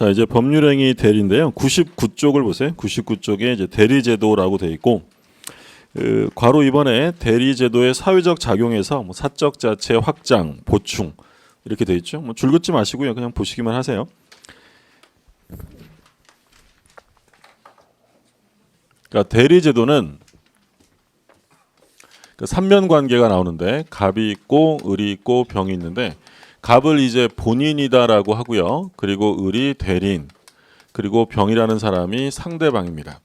자, 이제 법률행위 대리인데요. 99쪽을 보세요. 99쪽에 이제 대리제도라고 되어 있고, 괄호 2번에 대리제도의 사회적 작용에서 뭐 사적 자체 확장, 보충 이렇게 되어 있죠. 뭐 줄 긋지 마시고요. 그냥 보시기만 하세요. 그러니까 대리제도는 그 삼면 관계가 나오는데 갑이 있고 을이 있고 병이 있는데, 갑을 이제 본인이다라고 하고요. 그리고 을이 대리인, 그리고 병이라는 사람이 상대방입니다.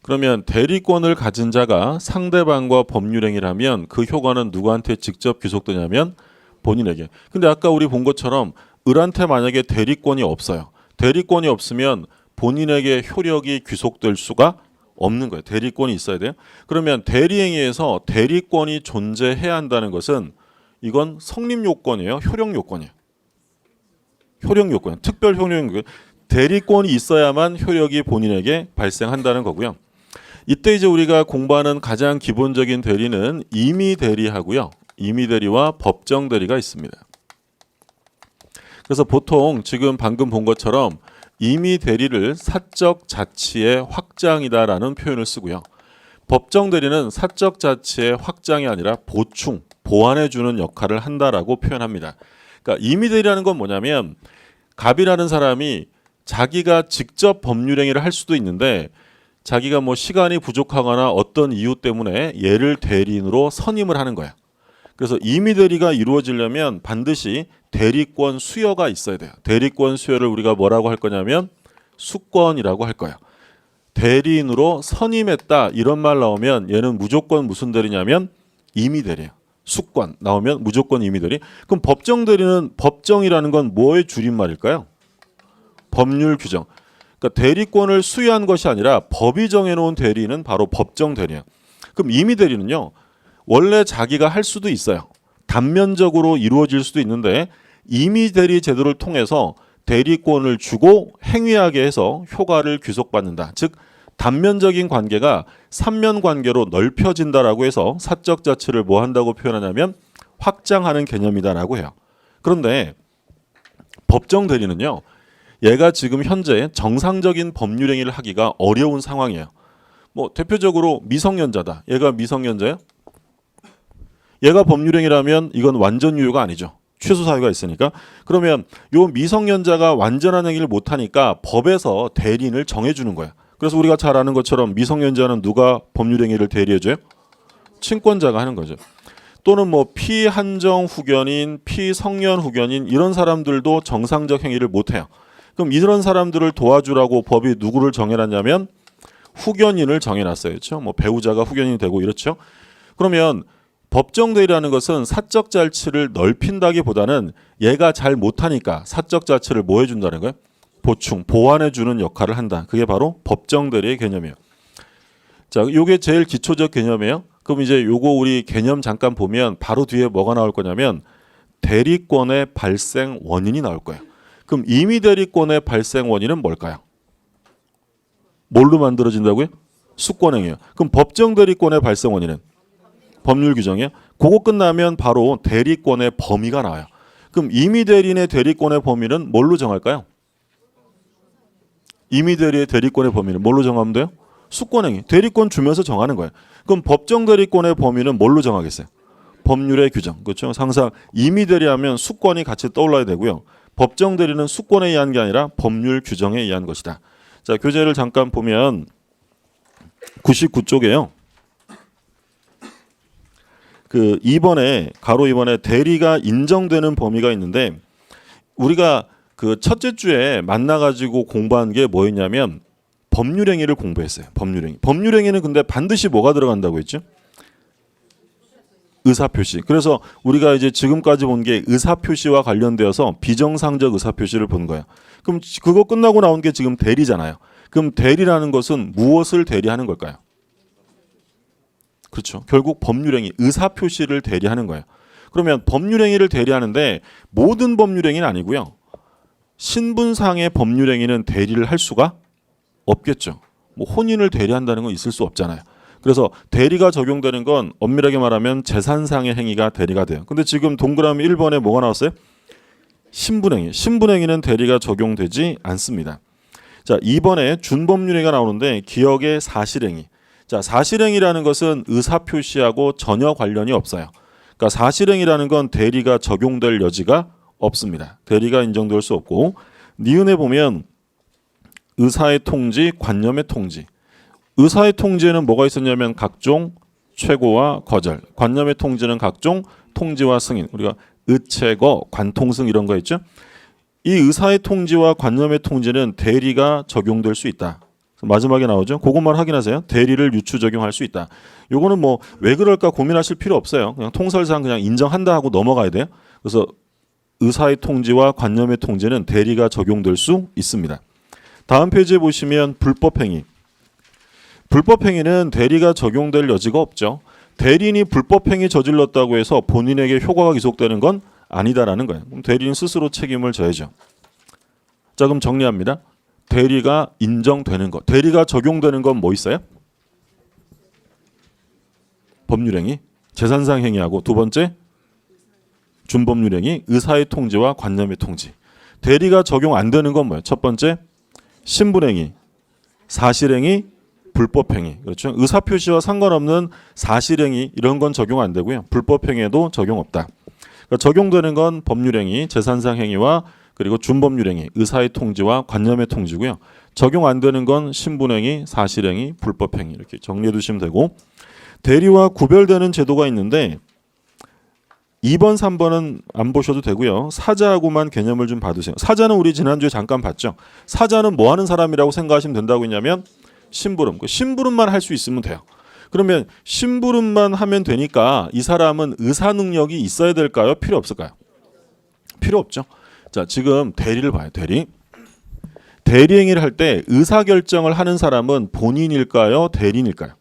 그러면 대리권을 가진 자가 상대방과 법률행위를 하면 그 효과는 누구한테 직접 귀속되냐면 본인에게. 근데 아까 우리 본 것처럼 을한테 만약에 대리권이 없어요. 대리권이 없으면 본인에게 효력이 귀속될 수가 없는 거예요. 대리권이 있어야 돼요. 그러면 대리행위에서 대리권이 존재해야 한다는 것은 이건 성립 요건이에요. 효력 요건이에요. 효력 요건, 특별 효력 요건. 대리권이 있어야만 효력이 본인에게 발생한다는 거고요. 이때 이제 우리가 공부하는 가장 기본적인 대리는 임의 대리하고요. 임의 대리와 법정 대리가 있습니다. 그래서 보통 지금 방금 본 것처럼 임의 대리를 사적 자치의 확장이다라는 표현을 쓰고요. 법정 대리는 사적 자치의 확장이 아니라 보충, 보완해주는 역할을 한다라고 표현합니다. 그러니까 임의 대리라는 건 뭐냐면 갑이라는 사람이 자기가 직접 법률행위를 할 수도 있는데 자기가 뭐 시간이 부족하거나 어떤 이유 때문에 얘를 대리인으로 선임을 하는 거야. 그래서 임의 대리가 이루어지려면 반드시 대리권 수여가 있어야 돼요. 대리권 수여를 우리가 뭐라고 할 거냐면 수권이라고 할 거예요. 대리인으로 선임했다 이런 말 나오면 얘는 무조건 무슨 대리냐면 임의 대리예요. 수권 나오면 무조건 임의 대리. 그럼 법정 대리는, 법정이라는 건 뭐의 줄임말일까요? 법률 규정. 그러니까 대리권을 수여한 것이 아니라 법이 정해놓은 대리는 바로 법정 대리예요. 그럼 임의 대리는요, 원래 자기가 할 수도 있어요. 단면적으로 이루어질 수도 있는데 임의 대리 제도를 통해서 대리권을 주고 행위하게 해서 효과를 귀속받는다. 즉 단면적인 관계가 삼면 관계로 넓혀진다라고 해서 사적 자치를 뭐 한다고 표현하냐면 확장하는 개념이다라고 해요. 그런데 법정 대리는요, 얘가 지금 현재 정상적인 법률 행위를 하기가 어려운 상황이에요. 뭐 대표적으로 미성년자다. 얘가 미성년자예요? 얘가 법률 행위라면 이건 완전 유효가 아니죠. 최소 사유가 있으니까. 그러면 요 미성년자가 완전한 행위를 못 하니까 법에서 대리인을 정해 주는 거야. 그래서 우리가 잘 아는 것처럼 미성년자는 누가 법률 행위를 대리해 줘요? 친권자가 하는 거죠. 또는 뭐 피한정 후견인, 피성년 후견인 이런 사람들도 정상적 행위를 못 해요. 그럼 이런 사람들을 도와주라고 법이 누구를 정해놨냐면 후견인을 정해놨어요. 그렇죠? 뭐 배우자가 후견인이 되고 이렇죠. 그러면 법정 대리라는 것은 사적 자치를 넓힌다기보다는 얘가 잘 못하니까 사적 자치를 뭐 해준다는 거예요? 보충, 보완해주는 역할을 한다. 그게 바로 법정 대리의 개념이에요. 자, 요게 제일 기초적 개념이에요. 그럼 이제 요거 우리 개념 잠깐 보면 바로 뒤에 뭐가 나올 거냐면 대리권의 발생 원인이 나올 거예요. 그럼 임의 대리권의 발생 원인은 뭘까요? 뭘로 만들어진다고요? 수권행위예요. 그럼 법정 대리권의 발생 원인은 법률 규정이에요. 그거 끝나면 바로 대리권의 범위가 나와요. 그럼 임의 대리인의 대리권의 범위는 뭘로 정할까요? 임의 대리의 대리권의 범위는 뭘로 정하면 돼요? 수권행위. 대리권 주면서 정하는 거예요. 그럼 법정 대리권의 범위는 뭘로 정하겠어요? 법률의 규정. 그렇죠? 항상 임의 대리하면 수권이 같이 떠올라야 되고요. 법정 대리는 수권에 의한 게 아니라 법률 규정에 의한 것이다. 자, 교재를 잠깐 보면 99쪽에요. 그 2번에 가로 2번에 대리가 인정되는 범위가 있는데 우리가 그 첫째 주에 만나가지고 공부한 게 뭐였냐면 법률행위를 공부했어요. 법률행위. 법률행위는 근데 반드시 뭐가 들어간다고 했죠? 의사표시. 그래서 우리가 이제 지금까지 본 게 의사표시와 관련되어서 비정상적 의사표시를 본 거예요. 그럼 그거 끝나고 나온 게 지금 대리잖아요. 그럼 대리라는 것은 무엇을 대리하는 걸까요? 그렇죠. 결국 법률행위, 의사표시를 대리하는 거예요. 그러면 법률행위를 대리하는데 모든 법률행위는 아니고요. 신분상의 법률행위는 대리를 할 수가 없겠죠. 뭐 혼인을 대리한다는 건 있을 수 없잖아요. 그래서 대리가 적용되는 건 엄밀하게 말하면 재산상의 행위가 대리가 돼요. 근데 지금 동그라미 1번에 뭐가 나왔어요? 신분행위. 신분행위는 대리가 적용되지 않습니다. 자, 2번에 준법률행위가 나오는데 기억의 사실행위. 자, 사실행위라는 것은 의사표시하고 전혀 관련이 없어요. 그러니까 사실행위라는 건 대리가 적용될 여지가 없습니다. 대리가 인정될 수 없고, 니은에 보면 의사의 통지, 관념의 통지. 의사의 통지에는 뭐가 있었냐면 각종 최고와 거절. 관념의 통지는 각종 통지와 승인. 우리가 의체거, 관통승 이런 거 있죠. 이 의사의 통지와 관념의 통지는 대리가 적용될 수 있다. 마지막에 나오죠. 그것만 확인하세요. 대리를 유추 적용할 수 있다. 요거는 뭐 왜 그럴까 고민하실 필요 없어요. 그냥 통설상 그냥 인정한다 하고 넘어가야 돼요. 그래서 의사의 통지와 관념의 통지는 대리가 적용될 수 있습니다. 다음 페이지에 보시면 불법행위. 불법행위는 대리가 적용될 여지가 없죠. 대리인이 불법행위 저질렀다고 해서 본인에게 효과가 기속되는 건 아니다라는 거예요. 그럼 대리인 스스로 책임을 져야죠. 자, 그럼 정리합니다. 대리가 인정되는 것. 대리가 적용되는 건 뭐 있어요? 법률행위, 재산상 행위하고 두 번째 준법률행위, 의사의 통지와 관념의 통지. 대리가 적용 안 되는 건 뭐예요? 첫 번째 신분행위, 사실행위, 불법행위. 그렇죠? 의사표시와 상관없는 사실행위 이런 건 적용 안 되고요. 불법행위에도 적용 없다. 그러니까 적용되는 건 법률행위, 재산상 행위와 그리고 준법률행위, 의사의 통지와 관념의 통지고요. 적용 안 되는 건 신분행위, 사실행위, 불법행위 이렇게 정리해 두시면 되고, 대리와 구별되는 제도가 있는데 2번, 3번은 안 보셔도 되고요. 사자하고만 개념을 좀 봐두세요. 사자는 우리 지난주에 잠깐 봤죠. 사자는 뭐 하는 사람이라고 생각하시면 된다고 했냐면 심부름. 심부름만 할 수 있으면 돼요. 그러면 심부름만 하면 되니까 이 사람은 의사 능력이 있어야 될까요? 필요 없을까요? 필요 없죠. 자, 지금 대리를 봐요. 대리. 대리 행위를 할 때 의사 결정을 하는 사람은 본인일까요? 대리인일까요?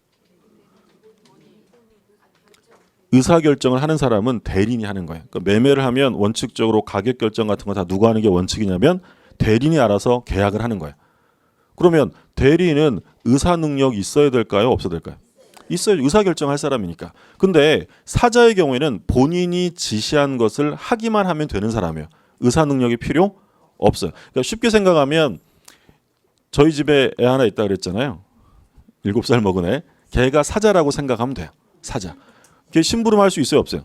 의사 결정을 하는 사람은 대리인이 하는 거예요. 그러니까 매매를 하면 원칙적으로 가격 결정 같은 거 다 누가 하는 게 원칙이냐면 대리인이 알아서 계약을 하는 거예요. 그러면 대리인은 의사 능력이 있어야 될까요? 없어야 될까요? 있어요. 의사 결정할 사람이니까. 근데 사자의 경우에는 본인이 지시한 것을 하기만 하면 되는 사람이에요. 의사 능력이 필요 없어요. 그러니까 쉽게 생각하면 저희 집에 애 하나 있다 그랬잖아요. 7살 먹은 애. 걔가 사자라고 생각하면 돼요. 사자. 걔 심부름할 수 있어요, 없어요?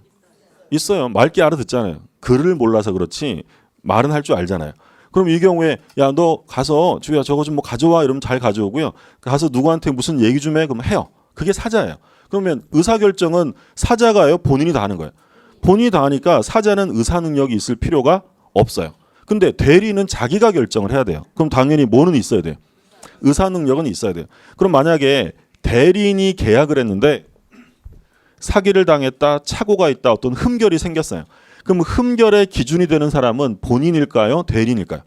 있어요. 말귀 알아듣잖아요. 글을 몰라서 그렇지 말은 할 줄 알잖아요. 그럼 이 경우에 야, 너 가서 주야 저거 좀 뭐 가져와 이러면 잘 가져오고요. 가서 누구한테 무슨 얘기 좀 해. 그럼 해요. 그게 사자예요. 그러면 의사결정은 사자가 해요? 본인이 다 하는 거예요? 본인이 다 하니까 사자는 의사 능력이 있을 필요가 없어요. 근데 대리는 자기가 결정을 해야 돼요. 그럼 당연히 뭐는 있어야 돼요? 의사 능력은 있어야 돼요. 그럼 만약에 대리인이 계약을 했는데 사기를 당했다, 착오가 있다, 어떤 흠결이 생겼어요. 그럼 흠결의 기준이 되는 사람은 본인일까요? 대리인일까요?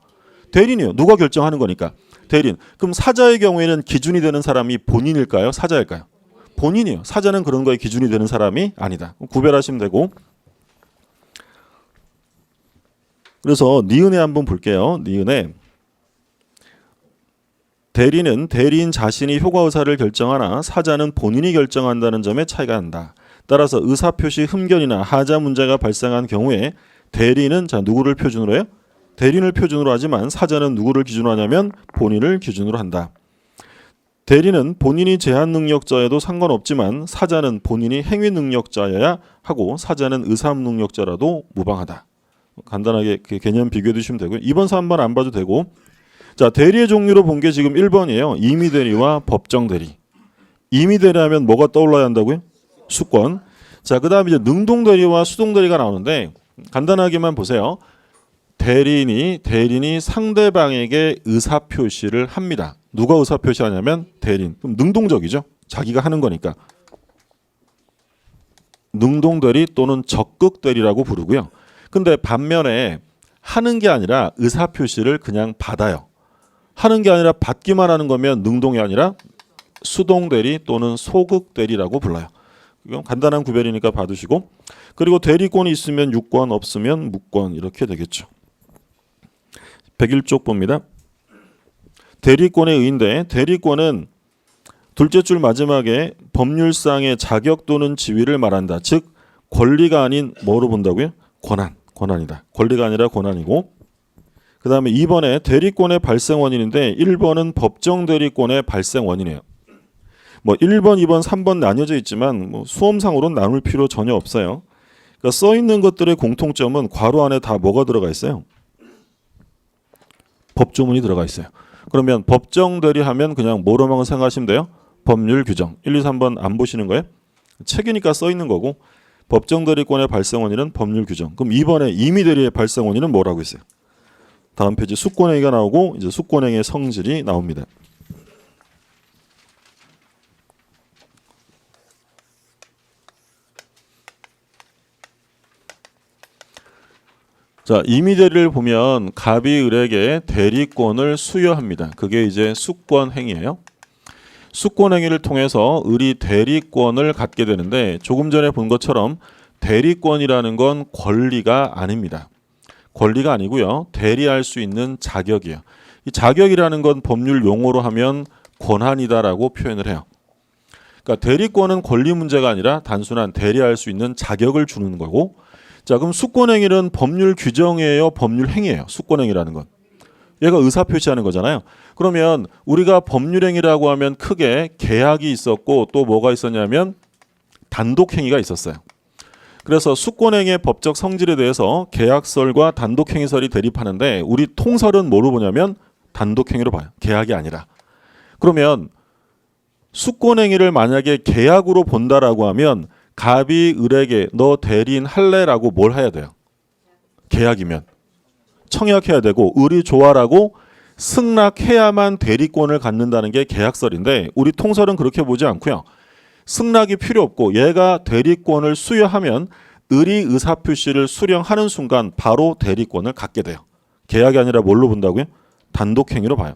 대리인이요. 누가 결정하는 거니까. 대리인. 그럼 사자의 경우에는 기준이 되는 사람이 본인일까요? 사자일까요? 본인이요. 사자는 그런 거에 기준이 되는 사람이 아니다. 구별하시면 되고. 그래서 니은에 한번 볼게요. 니은에 대리는 대리인 자신이 효과 의사를 결정하나 사자는 본인이 결정한다는 점에 차이가 난다. 따라서 의사표시 흠결이나 하자 문제가 발생한 경우에 대리인은 자 누구를 표준으로 해요? 대리인을 표준으로 하지만 사자는 누구를 기준으로 하냐면 본인을 기준으로 한다. 대리는 본인이 제한 능력자여도 상관없지만 사자는 본인이 행위 능력자여야 하고 사자는 의사 능력자라도 무방하다. 간단하게 개념 비교해 두시면 되고요. 2번, 3번 안 봐도 되고. 자, 대리의 종류로 본 게 지금 1번이에요. 임의 대리와 법정 대리. 임의 대리하면 뭐가 떠올라야 한다고요? 수권. 자, 그다음에 이제 능동 대리와 수동 대리가 나오는데 간단하게만 보세요. 대리인이 상대방에게 의사 표시를 합니다. 누가 의사 표시하냐면 대리인. 그럼 능동적이죠. 자기가 하는 거니까. 능동 대리 또는 적극 대리라고 부르고요. 근데 반면에 하는 게 아니라 의사 표시를 그냥 받아요. 하는 게 아니라 받기만 하는 거면 능동이 아니라 수동 대리 또는 소극 대리라고 불러요. 이건 간단한 구별이니까 봐두시고. 그리고 대리권이 있으면 유권, 없으면 무권 이렇게 되겠죠. 101쪽 봅니다. 대리권의 의인데 대리권은 둘째 줄 마지막에 법률상의 자격 또는 지위를 말한다. 즉 권리가 아닌 뭐로 본다고요? 권한. 권한이다. 권리가 아니라 권한이고, 그 다음에 2번에 대리권의 발생 원인인데 1번은 법정 대리권의 발생 원인이에요. 뭐 1번, 2번, 3번 나뉘어져 있지만 뭐 수험상으로는 나눌 필요 전혀 없어요. 그러니까 써 있는 것들의 공통점은 괄호 안에 다 뭐가 들어가 있어요? 법조문이 들어가 있어요. 그러면 법정 대리하면 그냥 뭐로만 생각하시면 돼요? 법률 규정. 1, 2, 3번 안 보시는 거예요? 책이니까 써 있는 거고, 법정 대리권의 발생 원인은 법률 규정. 그럼 2번에 임의 대리의 발생 원인은 뭐라고 있어요? 다음 페이지 수권행위가 나오고 이제 수권행위의 성질이 나옵니다. 자, 임의 대리를 보면 갑이 을에게 대리권을 수여합니다. 그게 이제 수권 행위예요. 수권 행위를 통해서 을이 대리권을 갖게 되는데, 조금 전에 본 것처럼 대리권이라는 건 권리가 아닙니다. 권리가 아니고요. 대리할 수 있는 자격이에요. 이 자격이라는 건 법률 용어로 하면 권한이다라고 표현을 해요. 그러니까 대리권은 권리 문제가 아니라 단순한 대리할 수 있는 자격을 주는 거고, 자, 그럼 수권행위는 법률 규정이에요, 법률 행위예요? 수권행위라는 건 얘가 의사 표시하는 거잖아요. 그러면 우리가 법률행위라고 하면 크게 계약이 있었고 또 뭐가 있었냐면 단독행위가 있었어요. 그래서 수권행위의 법적 성질에 대해서 계약설과 단독행위설이 대립하는데, 우리 통설은 뭐로 보냐면 단독행위로 봐요. 계약이 아니라. 그러면 수권행위를 만약에 계약으로 본다라고 하면 갑이 을에게 너 대리인 할래라고 뭘 해야 돼요? 계약이면 청약해야 되고, 을이 좋아라고 승낙해야만 대리권을 갖는다는 게 계약설인데, 우리 통설은 그렇게 보지 않고요. 승낙이 필요 없고 얘가 대리권을 수여하면 을이 의사표시를 수령하는 순간 바로 대리권을 갖게 돼요. 계약이 아니라 뭘로 본다고요? 단독행위로 봐요.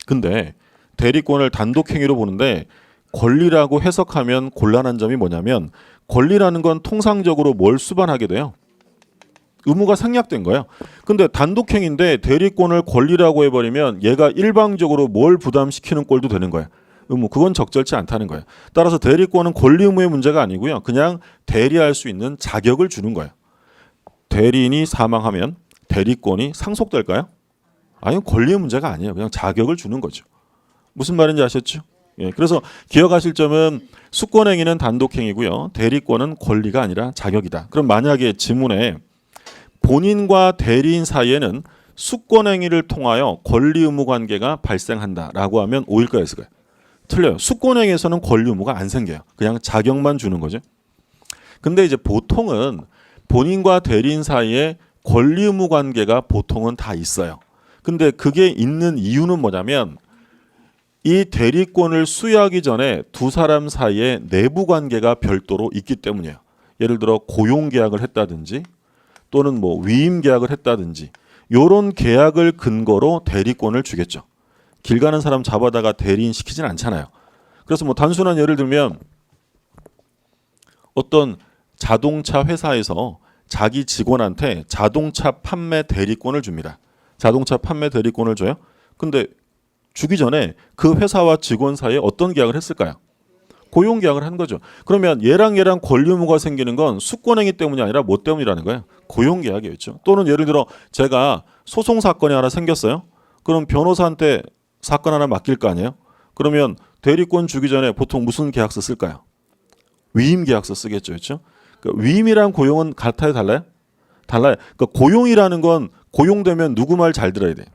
근데 대리권을 단독행위로 보는데 권리라고 해석하면 곤란한 점이 뭐냐면, 권리라는 건 통상적으로 뭘 수반하게 돼요? 의무가 생략된 거예요. 근데 단독행위인데 대리권을 권리라고 해버리면 얘가 일방적으로 뭘 부담시키는 꼴도 되는 거예요. 의무. 그건 적절치 않다는 거예요. 따라서 대리권은 권리 의무의 문제가 아니고요. 그냥 대리할 수 있는 자격을 주는 거예요. 대리인이 사망하면 대리권이 상속될까요? 아니요. 권리의 문제가 아니에요. 그냥 자격을 주는 거죠. 무슨 말인지 아셨죠? 예, 그래서 기억하실 점은 수권행위는 단독행위고요. 대리권은 권리가 아니라 자격이다. 그럼 만약에 지문에 본인과 대리인 사이에는 수권행위를 통하여 권리 의무 관계가 발생한다라고 하면 O일까요, S일까요? 틀려요. 수권행위에서는 권리 의무가 안 생겨요. 그냥 자격만 주는 거죠. 근데 이제 보통은 본인과 대리인 사이에 권리 의무 관계가 보통은 다 있어요. 근데 그게 있는 이유는 뭐냐면, 이 대리권을 수여하기 전에 두 사람 사이에 내부 관계가 별도로 있기 때문이에요. 예를 들어 고용 계약을 했다든지 또는 뭐 위임 계약을 했다든지, 이런 계약을 근거로 대리권을 주겠죠. 길 가는 사람 잡아다가 대리인 시키진 않잖아요. 그래서 뭐 단순한 예를 들면 어떤 자동차 회사에서 자기 직원한테 자동차 판매 대리권을 줍니다. 자동차 판매 대리권을 줘요. 근데 주기 전에 그 회사와 직원 사이에 어떤 계약을 했을까요? 고용 계약을 한 거죠. 그러면 얘랑 권리 의무가 생기는 건 수권행위 때문이 아니라 뭐 때문이라는 거예요? 고용 계약이었죠. 또는 예를 들어 제가 소송 사건이 하나 생겼어요. 그럼 변호사한테 사건 하나 맡길 거 아니에요? 그러면 대리권 주기 전에 보통 무슨 계약서 쓸까요? 위임 계약서 쓰겠죠. 그렇죠? 그러니까 위임이랑 고용은 같아요, 달라요? 달라요. 그러니까 고용이라는 건 고용되면 누구 말 잘 들어야 돼요?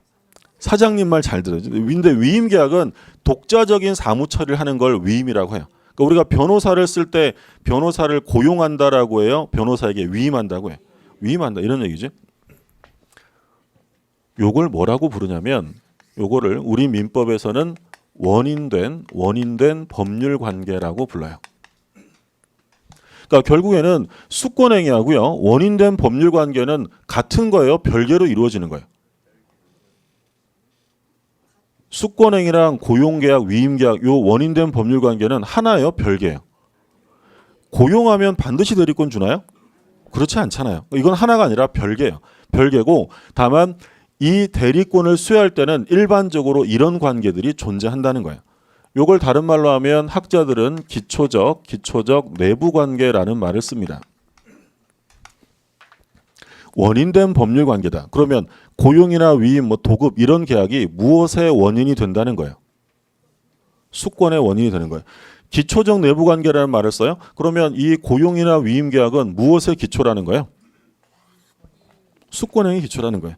사장님 말 잘 들어야죠. 근데 위임 계약은 독자적인 사무 처리를 하는 걸 위임이라고 해요. 그러니까 우리가 변호사를 쓸 때 변호사를 고용한다라고 해요? 변호사에게 위임한다고 해요? 위임한다 이런 얘기죠. 요걸 뭐라고 부르냐면, 요거를 우리 민법에서는 원인된 법률 관계라고 불러요. 그러니까 결국에는 수권행위하고요, 원인된 법률 관계는 같은 거예요, 별개로 이루어지는 거예요? 수권행위랑 고용계약, 위임계약, 요 원인된 법률 관계는 하나예요, 별개예요? 고용하면 반드시 대리권 주나요? 그렇지 않잖아요. 이건 하나가 아니라 별개예요. 별개고, 다만 이 대리권을 수여할 때는 일반적으로 이런 관계들이 존재한다는 거예요. 요걸 다른 말로 하면 학자들은 기초적 내부 관계라는 말을 씁니다. 원인된 법률 관계다. 그러면 고용이나 위임, 뭐 도급 이런 계약이 무엇의 원인이 된다는 거예요? 수권의 원인이 되는 거예요. 기초적 내부 관계라는 말을 써요. 그러면 이 고용이나 위임 계약은 무엇의 기초라는 거예요? 수권행위 기초라는 거예요.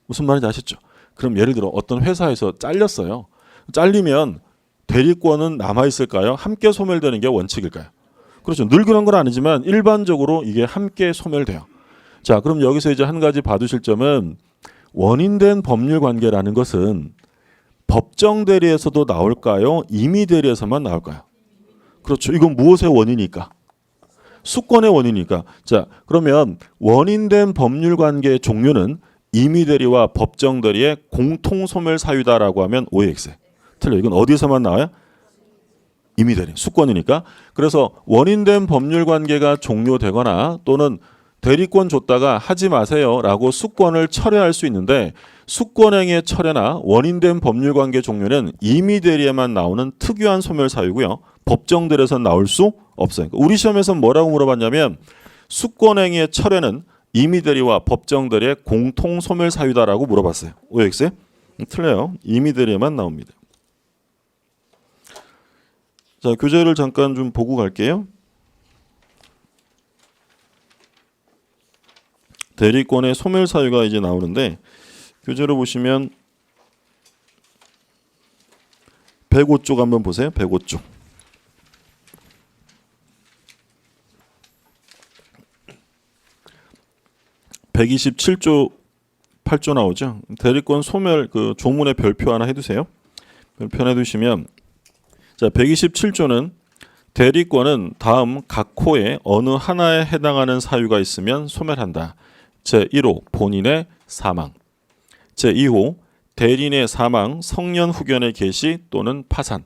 무슨 말인지 아시죠? 그럼 예를 들어 어떤 회사에서 잘렸어요. 잘리면 대리권은 남아 있을까요? 함께 소멸되는 게 원칙일까요? 그렇죠. 늘 그런 건 아니지만 일반적으로 이게 함께 소멸돼요. 자, 그럼 여기서 이제 한 가지 봐두실 점은 원인된 법률 관계라는 것은 법정 대리에서도 나올까요? 임의 대리에서만 나올까요? 그렇죠. 이건 무엇의 원인일까? 수권의 원인이니까. 자, 그러면 원인된 법률 관계의 종류는 임의 대리와 법정 대리의 공통 소멸 사유다라고 하면 OX. 틀려. 이건 어디서만 나와요? 임의 대리. 수권이니까. 그래서 원인된 법률 관계가 종료되거나 또는 대리권 줬다가 하지 마세요라고 수권을 철회할 수 있는데 수권행위의 철회나 원인된 법률 관계 종료는 임의 대리에만 나오는 특유한 소멸 사유고요. 법정 대리에서는 나올 수 없어요. 우리 시험에서 뭐라고 물어봤냐면 수권행위의 철회는 임의 대리와 법정 대리의 공통 소멸 사유다라고 물어봤어요. OX? 틀려요. 임의 대리에만 나옵니다. 자, 교재를 잠깐 좀 보고 갈게요. 대리권의 소멸 사유가 이제 나오는데 교재로 보시면 105쪽 한번 보세요. 105쪽. 127조 8조 나오죠. 대리권 소멸 그 조문의 별표 하나 해두세요. 별표 하나 해두시면 자 127조는 대리권은 다음 각 호에 어느 하나에 해당하는 사유가 있으면 소멸한다. 제1호 본인의 사망, 제2호 대리인의 사망, 성년 후견의 개시 또는 파산.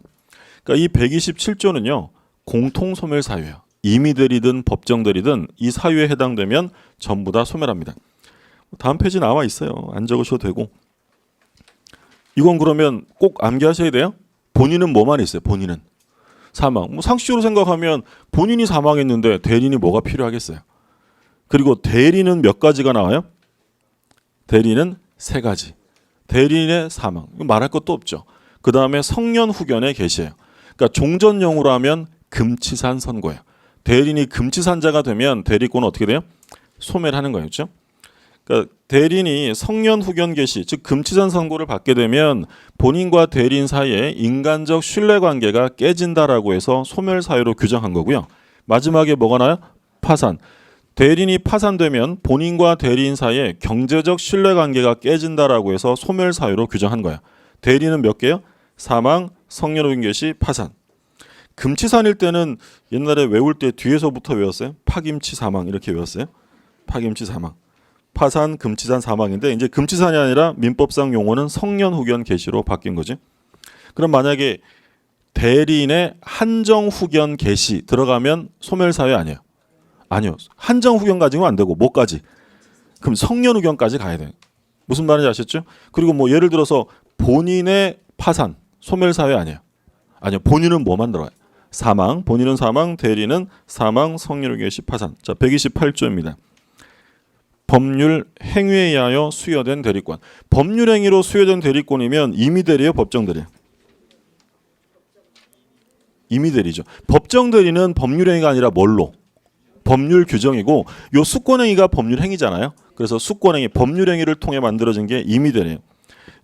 그러니까 이 127조는요 공통 소멸 사유예요. 임의 대리든 법정 대리든 이 사유에 해당되면 전부 다 소멸합니다. 다음 페이지 나와 있어요. 안 적으셔도 되고. 이건 그러면 꼭 암기하셔야 돼요. 본인은 뭐만 있어요? 본인은 사망. 뭐 상식적으로 생각하면 본인이 사망했는데 대리인이 뭐가 필요하겠어요? 그리고 대리는 몇 가지가 나와요? 대리는 3가지. 대리인의 사망. 이거 말할 것도 없죠. 그 다음에 성년 후견의 개시예요. 그러니까 종전용으로 하면 금치산 선고예요. 대리인이 금치산자가 되면 대리권은 어떻게 돼요? 소멸하는 거예요. 그렇죠? 그러니까 대리인이 성년 후견 개시, 즉 금치산 선고를 받게 되면 본인과 대리인 사이에 인간적 신뢰관계가 깨진다라고 해서 소멸 사유로 규정한 거고요. 마지막에 뭐가 나요? 파산. 대리인이 파산되면 본인과 대리인 사이에 경제적 신뢰관계가 깨진다라고 해서 소멸 사유로 규정한 거야. 대리인은 몇 개요? 사망, 성년 후견 개시, 파산. 금치산일 때는 옛날에 외울 때 뒤에서부터 외웠어요. 파김치 사망 이렇게 외웠어요. 파김치 사망. 파산, 금치산, 사망인데 이제 금치산이 아니라 민법상 용어는 성년 후견 개시로 바뀐 거지. 그럼 만약에 대리인의 한정 후견 개시 들어가면 소멸 사유 아니에요? 아니요. 한정 후견 가지고는 안 되고 뭐까지? 그럼 성년 후견까지 가야 돼요. 무슨 말인지 아셨죠? 그리고 뭐 예를 들어서 본인의 파산, 소멸 사유 아니에요? 아니요. 본인은 뭐만 들어가요? 사망, 본인은 사망, 대리는 사망, 성년 후견 개시, 파산. 자, 128조입니다. 법률 행위에 의하여 수여된 대리권. 법률 행위로 수여된 대리권이면 임의 대리예요, 법정 대리예요? 임의 대리죠. 법정 대리는 법률 행위가 아니라 뭘로? 법률 규정이고 요 수권 행위가 법률 행위잖아요. 그래서 수권 행위, 법률 행위를 통해 만들어진 게 임의 대리예요.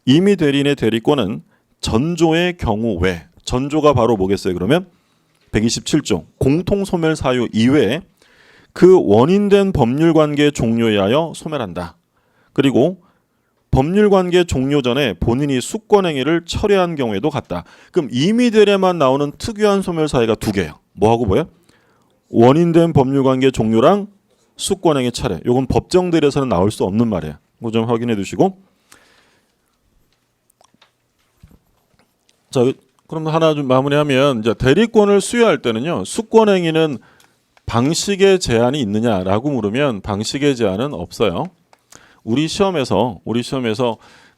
임의 대리인의 대리권은 전조의 경우 외. 전조가 바로 뭐겠어요? 그러면 127조 공통 소멸 사유 이외에 그 원인된 법률 관계 종료에 하여 소멸한다. 그리고 법률 관계 종료 전에 본인이 수권 행위를 철회한 경우에도 같다. 그럼 임의 대리에만 나오는 특유한 소멸 사유가 2개예요. 뭐하고 뭐예요? 원인된 법률 관계 종료랑 수권 행위 철회. 이건 법정 대리에서는 나올 수 없는 말이에요. 이거 좀 확인해 두시고. 자, 그럼 하나 좀 마무리하면 이제 대리권을 수여할 때는요. 수권 행위는 방식의 제한이 있느냐라고 물으면 방식의 제한은 없어요. 우리 시험에서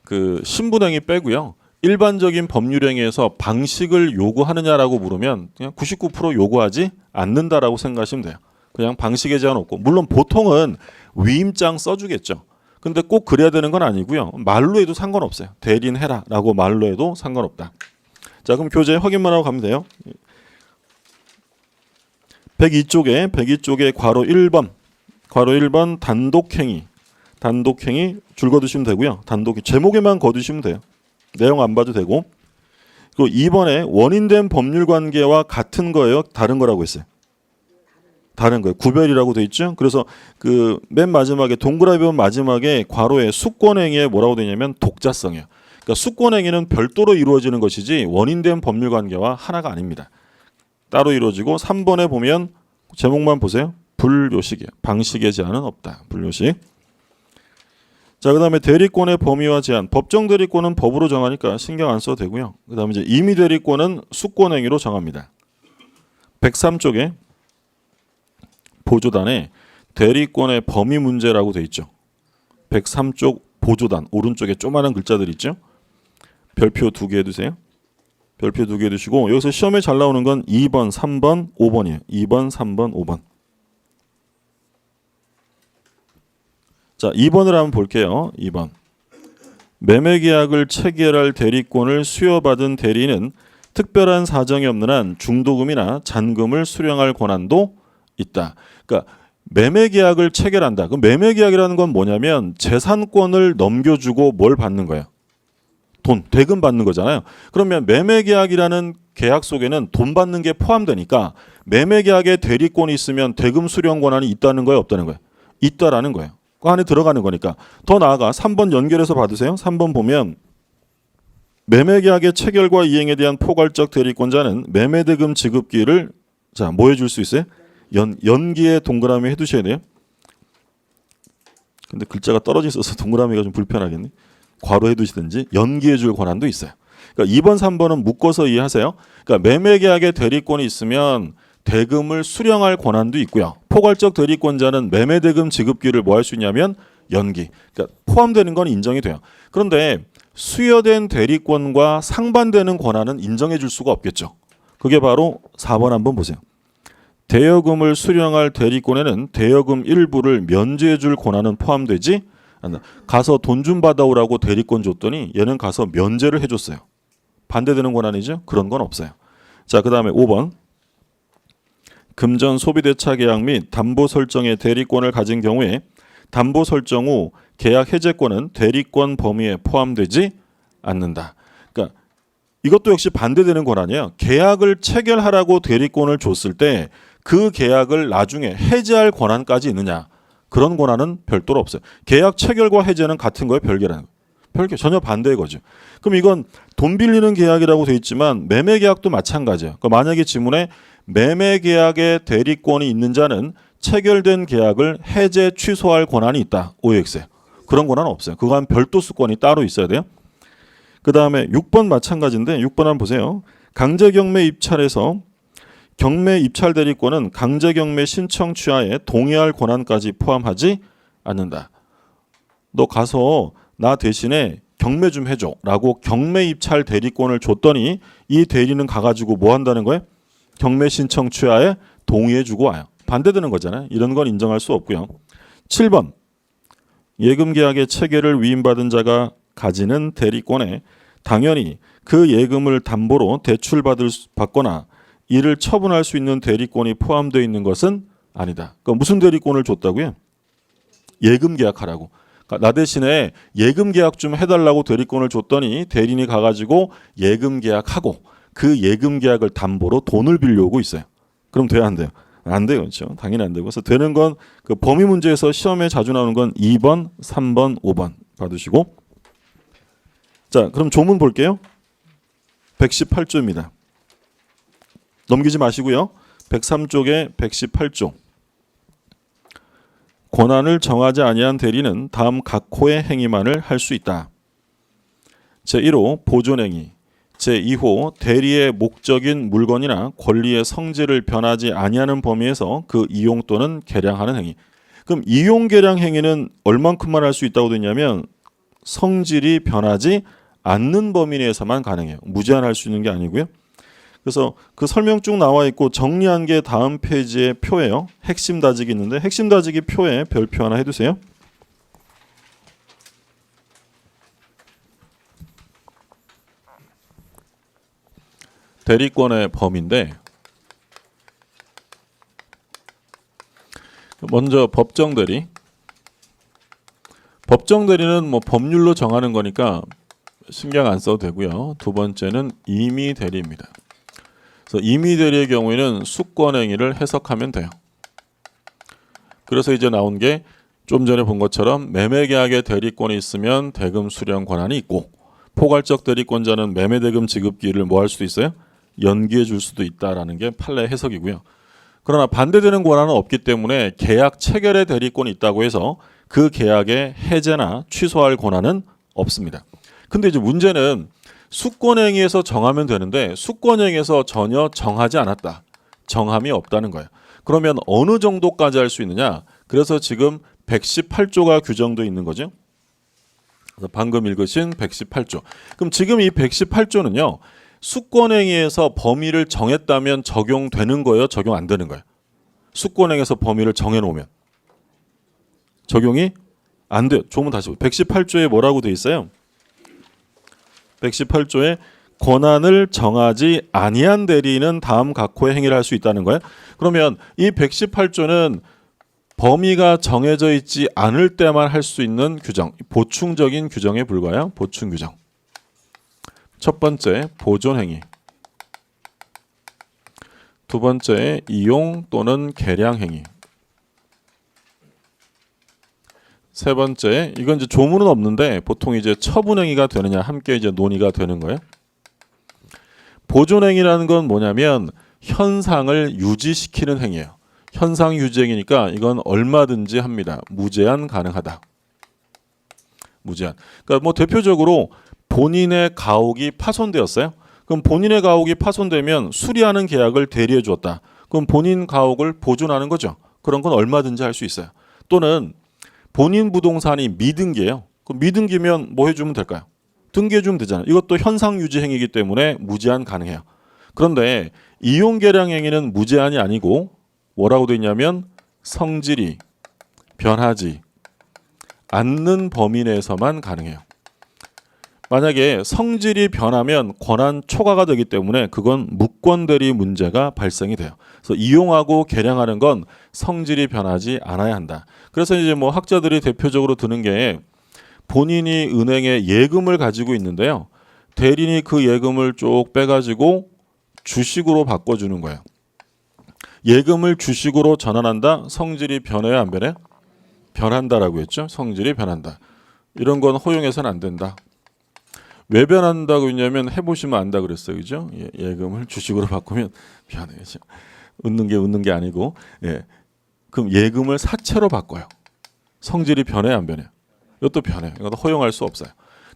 그 신분행위 빼고요. 일반적인 법률행위에서 방식을 요구하느냐라고 물으면 그냥 99% 요구하지 않는다라고 생각하시면 돼요. 그냥 방식의 제한 없고, 물론 보통은 위임장 써주겠죠. 근데 꼭 그래야 되는 건 아니고요. 말로 해도 상관없어요. 대리인해라라고 말로 해도 상관없다. 자, 그럼 교재 확인만 하고 가면 돼요. 102쪽에 괄호 1번 단독행위 줄 거두시면 되고요. 단독 제목에만 거두시면 돼요. 내용 안 봐도 되고. 그리고 2번에 원인된 법률 관계와 같은 거예요, 다른 거라고 했어요. 다른 거예요. 구별이라고 돼 있죠. 그래서 그 맨 마지막에 동그라미 본 마지막에 괄호에 수권행위에 뭐라고 되냐면 독자성이에요. 그러니까 수권행위는 별도로 이루어지는 것이지 원인된 법률 관계와 하나가 아닙니다. 따로 이루어지고 3번에 보면 제목만 보세요. 불요식이에요. 방식의 제한은 없다. 불요식. 자, 그다음에 대리권의 범위와 제한. 법정 대리권은 법으로 정하니까 신경 안 써도 되고요. 그다음에 이제 임의 대리권은 수권행위로 정합니다. 103쪽에 보조단에 대리권의 범위 문제라고 돼 있죠. 103쪽 보조단 오른쪽에 조그마한 글자들 있죠. 별표 2개 해두세요. 별표 2개 두시고 여기서 시험에 잘 나오는 건 2번, 3번, 5번이에요. 2번, 3번, 5번. 자, 2번을 한번 볼게요. 2번. 매매계약을 체결할 대리권을 수여받은 대리인은 특별한 사정이 없는 한 중도금이나 잔금을 수령할 권한도 있다. 그러니까 매매계약을 체결한다. 그럼 매매계약이라는 건 뭐냐면 재산권을 넘겨주고 뭘 받는 거예요? 돈, 대금 받는 거잖아요. 그러면 매매계약이라는 계약 속에는 돈 받는 게 포함되니까 매매계약에 대리권이 있으면 대금 수령 권한이 있다는 거예요, 없다는 거예요? 있다라는 거예요. 그 안에 들어가는 거니까. 더 나아가 3번 연결해서 받으세요. 3번 보면 매매계약의 체결과 이행에 대한 포괄적 대리권자는 매매대금 지급기를 자, 뭐 해줄 수 있어요? 연기에 동그라미 해두셔야 돼요. 근데 글자가 떨어져 있어서 동그라미가 좀 불편하겠네. 괄호 해두시든지 연기해 줄 권한도 있어요. 그러니까 2번, 3번은 묶어서 이해하세요. 그러니까 매매계약에 대리권이 있으면 대금을 수령할 권한도 있고요. 포괄적 대리권자는 매매대금 지급기를 뭐 할 수 있냐면 연기. 그러니까 포함되는 건 인정이 돼요. 그런데 수여된 대리권과 상반되는 권한은 인정해 줄 수가 없겠죠. 그게 바로 4번 한번 보세요. 대여금을 수령할 대리권에는 대여금 일부를 면제해 줄 권한은 포함되지 않는다. 가서 돈 좀 받아오라고 대리권 줬더니 얘는 가서 면제를 해줬어요. 반대되는 권한이죠? 그런 건 없어요. 자, 그 다음에 5번. 금전 소비대차 계약 및 담보 설정의 대리권을 가진 경우에 담보 설정 후 계약 해제권은 대리권 범위에 포함되지 않는다. 그러니까 이것도 역시 반대되는 권한이에요. 계약을 체결하라고 대리권을 줬을 때 그 계약을 나중에 해제할 권한까지 있느냐. 그런 권한은 별도로 없어요. 계약 체결과 해제는 같은 거예요, 별개라는 거예요. 별개, 전혀 반대의 거죠. 그럼 이건 돈 빌리는 계약이라고 돼 있지만 매매 계약도 마찬가지예요. 그러니까 만약에 지문에 매매 계약에 대리권이 있는 자는 체결된 계약을 해제 취소할 권한이 있다. OX에. 그런 권한은 없어요. 그건 별도 수권이 따로 있어야 돼요. 그 다음에 6번 마찬가지인데 6번 한번 보세요. 강제경매 입찰에서 경매 입찰 대리권은 강제경매 신청 취하에 동의할 권한까지 포함하지 않는다. 너 가서 나 대신에 경매 좀 해줘 라고 경매 입찰 대리권을 줬더니 이 대리는 가가지고 뭐 한다는 거예요? 경매 신청 취하에 동의해주고 와요. 반대되는 거잖아요. 이런 건 인정할 수 없고요. 7번. 예금계약의 체결을 위임받은 자가 가지는 대리권에 당연히 그 예금을 담보로 대출받거나 이를 처분할 수 있는 대리권이 포함되어 있는 것은 아니다. 그러니까 무슨 대리권을 줬다고요? 예금 계약하라고. 그러니까 나 대신에 예금 계약 좀 해달라고 대리권을 줬더니 대리인이 가가지고 예금 계약하고 그 예금 계약을 담보로 돈을 빌려오고 있어요. 그럼 돼야 안 돼요? 안 돼요. 그렇죠? 당연히 안 되고. 그래서 되는 건 그 범위 문제에서 시험에 자주 나오는 건 2번, 3번, 5번 받으시고. 자, 그럼 조문 볼게요. 118조입니다. 넘기지 마시고요. 103쪽에 118조. 권한을 정하지 아니한 대리는 다음 각 호의 행위만을 할 수 있다. 제1호 보존행위. 제2호 대리의 목적인 물건이나 권리의 성질을 변하지 아니하는 범위에서 그 이용 또는 개량하는 행위. 그럼 이용 개량 행위는 얼만큼만 할 수 있다고 되냐면 성질이 변하지 않는 범위 내에서만 가능해요. 무제한할 수 있는 게 아니고요. 그래서 그 설명 쭉 나와 있고 정리한 게 다음 페이지의 표예요. 핵심 다지기 있는데 핵심 다지기 표에 별표 하나 해두세요. 대리권의 범위인데 먼저 법정 대리. 법정 대리는 뭐 법률로 정하는 거니까 신경 안 써도 되고요. 두 번째는 임의 대리입니다. 그래서 임의 대리의 경우에는 수권 행위를 해석하면 돼요. 그래서 이제 나온 게 좀 전에 본 것처럼 매매계약에 대리권이 있으면 대금 수령 권한이 있고 포괄적 대리권자는 매매대금 지급기일을 뭐 할 수도 있어요? 연기해 줄 수도 있다라는 게 판례 해석이고요. 그러나 반대되는 권한은 없기 때문에 계약 체결의 대리권이 있다고 해서 그 계약의 해제나 취소할 권한은 없습니다. 근데 이제 문제는 수권행위에서 정하면 되는데 수권행위에서 전혀 정하지 않았다. 정함이 없다는 거예요. 그러면 어느 정도까지 할 수 있느냐? 그래서 지금 118조가 규정되어 있는 거죠. 방금 읽으신 118조. 그럼 지금 이 118조는요. 수권행위에서 범위를 정했다면 적용되는 거예요? 적용 안 되는 거예요? 수권행위에서 범위를 정해놓으면 적용이 안 돼요. 조문 다시 보세요. 118조에 뭐라고 돼 있어요? 118조에 권한을 정하지 아니한 대리인은 다음 각호의 행위를 할 수 있다는 거예요. 그러면 이 118조는 범위가 정해져 있지 않을 때만 할 수 있는 규정, 보충적인 규정에 불과해요. 보충 규정. 첫 번째, 보존 행위. 두 번째, 이용 또는 개량 행위. 세 번째, 이건 이제 조문은 없는데 보통 이제 처분 행위가 되느냐 함께 이제 논의가 되는 거예요. 보존 행위라는 건 뭐냐면 현상을 유지시키는 행위예요. 현상 유지 행위니까 이건 얼마든지 합니다. 무제한 가능하다. 무제한. 그러니까 뭐 대표적으로 본인의 가옥이 파손되었어요. 그럼 본인의 가옥이 파손되면 수리하는 계약을 대리해 주었다. 그럼 본인 가옥을 보존하는 거죠. 그런 건 얼마든지 할 수 있어요. 또는 본인 부동산이 미등기예요. 그럼 미등기면 뭐 해주면 될까요? 등기해 주면 되잖아요. 이것도 현상 유지 행위이기 때문에 무제한 가능해요. 그런데 이용 개량 행위는 무제한이 아니고 뭐라고 되어 있냐면 성질이 변하지 않는 범위 내에서만 가능해요. 만약에 성질이 변하면 권한 초과가 되기 때문에 그건 무권 대리 문제가 발생이 돼요. 그래서 이용하고 개량하는 건 성질이 변하지 않아야 한다. 그래서 이제 뭐 학자들이 대표적으로 드는 게 본인이 은행에 예금을 가지고 있는데요. 대리인이 그 예금을 쭉 빼가지고 주식으로 바꿔주는 거예요. 예금을 주식으로 전환한다. 성질이 변해야 안 변해요? 변한다라고 했죠. 성질이 변한다. 이런 건 허용해서는 안 된다. 왜 변한다고 했냐면 해보시면 안다 그랬어요. 그죠? 예금을 주식으로 바꾸면 변해요. 그렇죠? 웃는 게 아니고 그럼 예금을 사채로 바꿔요. 성질이 변해야 안 변해요? 이것도 변해요. 이것도 허용할 수 없어요.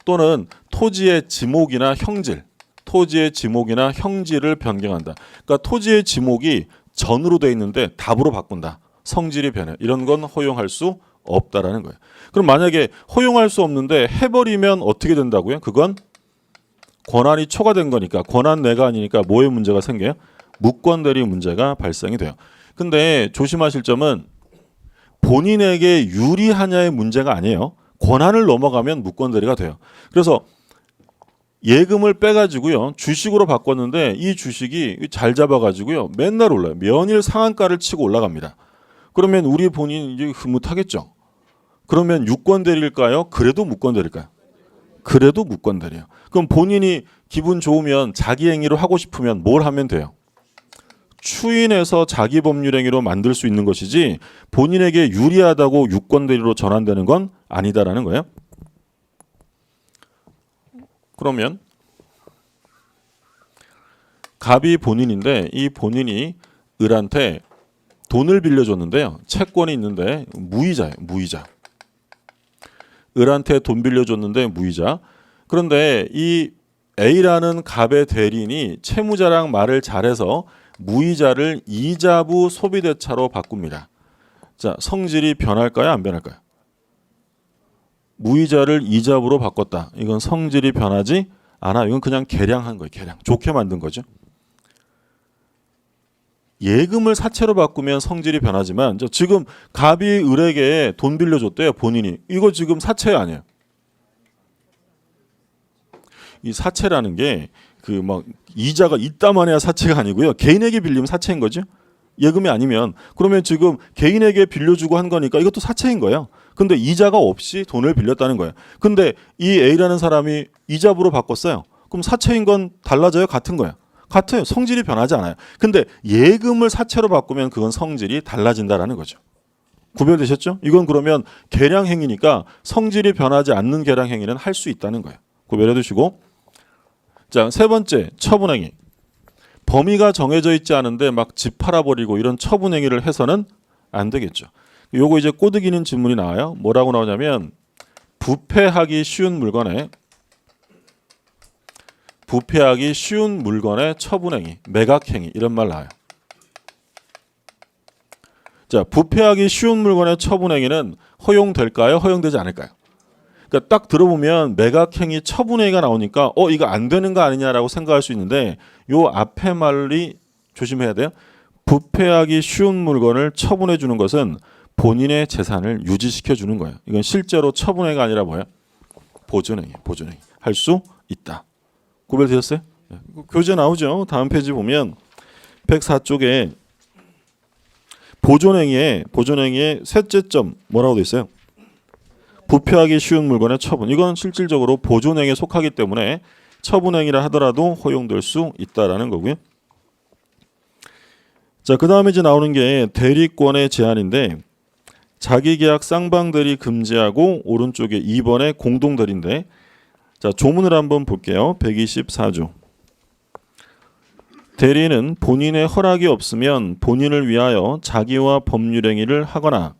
또는 토지의 지목이나 형질, 토지의 지목이나 형질을 변경한다. 그러니까 토지의 지목이 전으로 돼 있는데 답으로 바꾼다. 성질이 변해. 이런 건 허용할 수 없다라는 거예요. 그럼 만약에 허용할 수 없는데 해버리면 어떻게 된다고요? 그건 권한이 초과된 거니까 권한 내가 아니니까 뭐의 문제가 생겨요? 무권 대리 문제가 발생이 돼요. 근데 조심하실 점은 본인에게 유리하냐의 문제가 아니에요. 권한을 넘어가면 무권 대리가 돼요. 그래서 예금을 빼가지고요 주식으로 바꿨는데 이 주식이 잘 잡아가지고요 맨날 올라요. 연일 상한가를 치고 올라갑니다. 그러면 우리 본인 이제 흐뭇하겠죠. 그러면 유권 대리일까요? 그래도 무권 대리일까요? 그래도 무권 대리예요. 그럼 본인이 기분 좋으면 자기 행위를 하고 싶으면 뭘 하면 돼요? 추인해서 자기 법률 행위로 만들 수 있는 것이지 본인에게 유리하다고 유권 대리로 전환되는 건 아니다라는 거예요. 그러면 갑이 본인인데 이 본인이 을한테 돈을 빌려줬는데요. 채권이 있는데 무이자예요. 무이자. 을한테 돈 빌려줬는데 무이자. 그런데 이 A라는 갑의 대리인이 채무자랑 말을 잘해서 무이자를 이자부 소비대차로 바꿉니다. 자, 성질이 변할까요? 안 변할까요? 무이자를 이자부로 바꿨다. 이건 성질이 변하지 않아. 이건 그냥 개량한 거예요. 개량. 좋게 만든 거죠. 예금을 사채로 바꾸면 성질이 변하지만 지금 갑이 을에게 돈 빌려줬대요. 본인이. 이거 지금 사채 아니에요. 이 사채라는 게 그 막 이자가 있다만 해야 사채가 아니고요. 개인에게 빌리면 사채인 거죠. 예금이 아니면 그러면 지금 개인에게 빌려주고 한 거니까 이것도 사채인 거예요. 근데 이자가 없이 돈을 빌렸다는 거예요. 근데 이 A라는 사람이 이자부로 바꿨어요. 그럼 사채인 건 달라져요? 같은 거예요? 같아요. 성질이 변하지 않아요. 근데 예금을 사채로 바꾸면 그건 성질이 달라진다라는 거죠. 구별되셨죠? 이건 그러면 계량행위니까 성질이 변하지 않는 계량행위는 할 수 있다는 거예요. 구별해 두시고. 자, 세 번째 처분행위. 범위가 정해져 있지 않은데 막 집 팔아버리고 이런 처분행위를 해서는 안 되겠죠. 요거 이제 꼬드기는 질문이 나와요. 뭐라고 나오냐면 부패하기 쉬운 물건의 처분행위, 매각행위 이런 말 나와요. 자, 부패하기 쉬운 물건의 처분행위는 허용될까요? 허용되지 않을까요? 그러니까 딱 들어보면 매각행위, 처분행위가 나오니까 이거 안 되는 거 아니냐라고 생각할 수 있는데 요 앞에 말이 조심해야 돼요. 부패하기 쉬운 물건을 처분해 주는 것은 본인의 재산을 유지시켜 주는 거예요. 이건 실제로 처분행위가 아니라 뭐예요? 보존행위 할 수 있다. 구별되셨어요? 교재 나오죠. 다음 페이지 보면 104쪽에 보존행위의 셋째 점 뭐라고 돼 있어요? 부패하기 쉬운 물건의 처분. 이건 실질적으로 보존행위에 속하기 때문에 처분행위라 하더라도 허용될 수 있다라는 거고요. 자, 그 다음에 이제 나오는 게 대리권의 제한인데 자기계약 쌍방대리 금지하고 오른쪽에 2번에 공동대리인데 자, 조문을 한번 볼게요. 124조. 대리는 본인의 허락이 없으면 본인을 위하여 자기와 법률행위를 하거나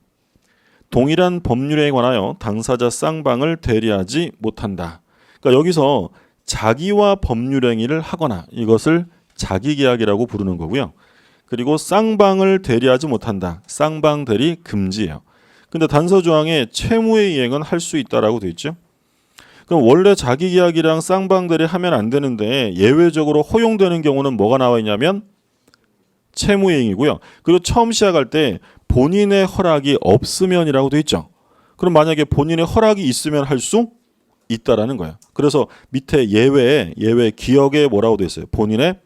동일한 법률에 관하여 당사자 쌍방을 대리하지 못한다. 그러니까 여기서 자기와 법률행위를 하거나 이것을 자기계약이라고 부르는 거고요. 그리고 쌍방을 대리하지 못한다. 쌍방 대리 금지예요. 근데 단서조항에 채무의 이행은 할 수 있다라고 돼 있죠. 그럼 원래 자기계약이랑 쌍방 대리 하면 안 되는데 예외적으로 허용되는 경우는 뭐가 나와 있냐면 채무이행이고요. 그리고 처음 시작할 때 본인의 허락이 없으면이라고 돼 있죠. 그럼 만약에 본인의 허락이 있으면 할 수 있다라는 거예요. 그래서 밑에 예외 기억에 뭐라고 돼 있어요? 본인의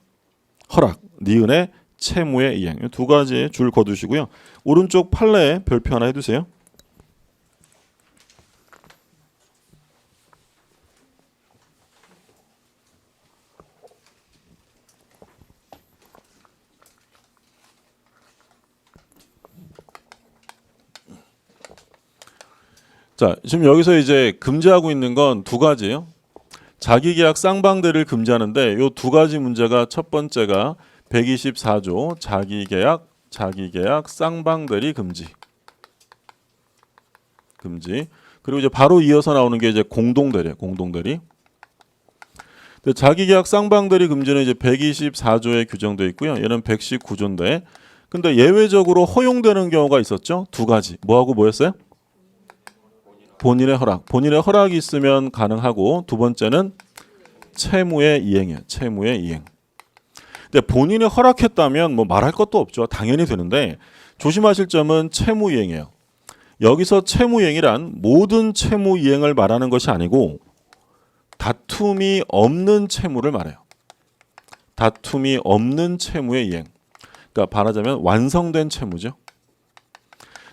허락, 니은의 채무의 이행. 두 가지 줄 거두시고요. 오른쪽 판례에 별표 하나 해두세요. 자, 지금 여기서 이제 금지하고 있는 건 두 가지예요. 자기계약 쌍방대리를 금지하는데 이 두 가지 문제가 첫 번째가 124조 자기계약 쌍방대리 금지. 그리고 이제 바로 이어서 나오는 게 이제 공동대리. 근데 자기계약 쌍방대리 금지는 이제 124조에 규정되어 있고요. 얘는 119조인데 근데 예외적으로 허용되는 경우가 있었죠. 두 가지. 뭐하고 뭐였어요? 본인의 허락이 있으면 가능하고 두 번째는 채무의 이행이에요. 채무의 이행. 근데 본인이 허락했다면 뭐 말할 것도 없죠. 당연히 되는데 조심하실 점은 채무 이행이에요. 여기서 채무 이행이란 모든 채무 이행을 말하는 것이 아니고 다툼이 없는 채무를 말해요. 다툼이 없는 채무의 이행. 그러니까 말하자면 완성된 채무죠.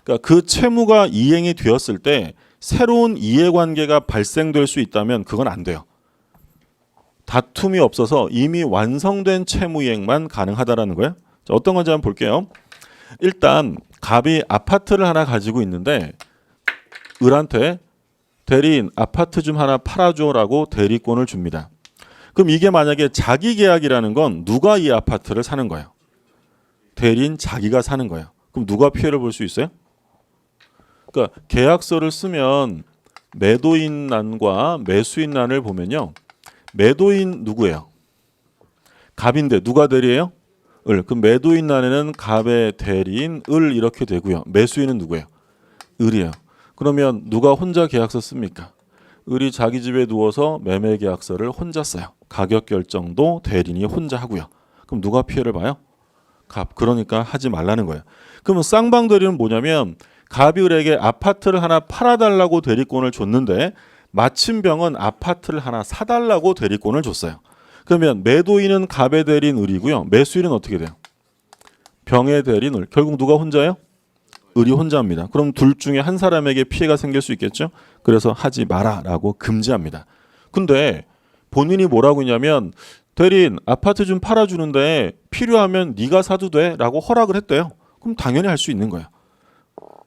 그러니까 그 채무가 이행이 되었을 때 새로운 이해관계가 발생될 수 있다면 그건 안 돼요. 다툼이 없어서 이미 완성된 채무이행만 가능하다라는 거예요. 자, 어떤 건지 한번 볼게요. 일단 갑이 아파트를 하나 가지고 있는데 을한테 대리인 아파트 좀 하나 팔아줘라고 대리권을 줍니다. 그럼 이게 만약에 자기계약이라는 건 누가 이 아파트를 사는 거예요? 대리인 자기가 사는 거예요. 그럼 누가 피해를 볼 수 있어요? 그러니까 계약서를 쓰면 매도인란과 매수인란을 보면요. 매도인 누구예요? 갑인데 누가 대리해요? 을. 그럼 매도인란에는 갑의 대리인 을 이렇게 되고요. 매수인은 누구예요? 을이에요. 그러면 누가 혼자 계약서 씁니까? 을이 자기 집에 누워서 매매 계약서를 혼자 써요. 가격 결정도 대리인이 혼자 하고요. 그럼 누가 피해를 봐요? 갑. 그러니까 하지 말라는 거예요. 그러면 쌍방대리는 뭐냐면 갑이 을에게 아파트를 하나 팔아달라고 대리권을 줬는데 마침병은 아파트를 하나 사달라고 대리권을 줬어요. 그러면 매도인은 갑의 대리인 을이고요. 매수인은 어떻게 돼요? 병의 대리인 을. 결국 누가 혼자예요? 을이 혼자입니다. 그럼 둘 중에 한 사람에게 피해가 생길 수 있겠죠. 그래서 하지 마라라고 금지합니다. 근데 본인이 뭐라고 했냐면 대리인 아파트 좀 팔아주는데 필요하면 네가 사도 돼라고 허락을 했대요. 그럼 당연히 할 수 있는 거예요.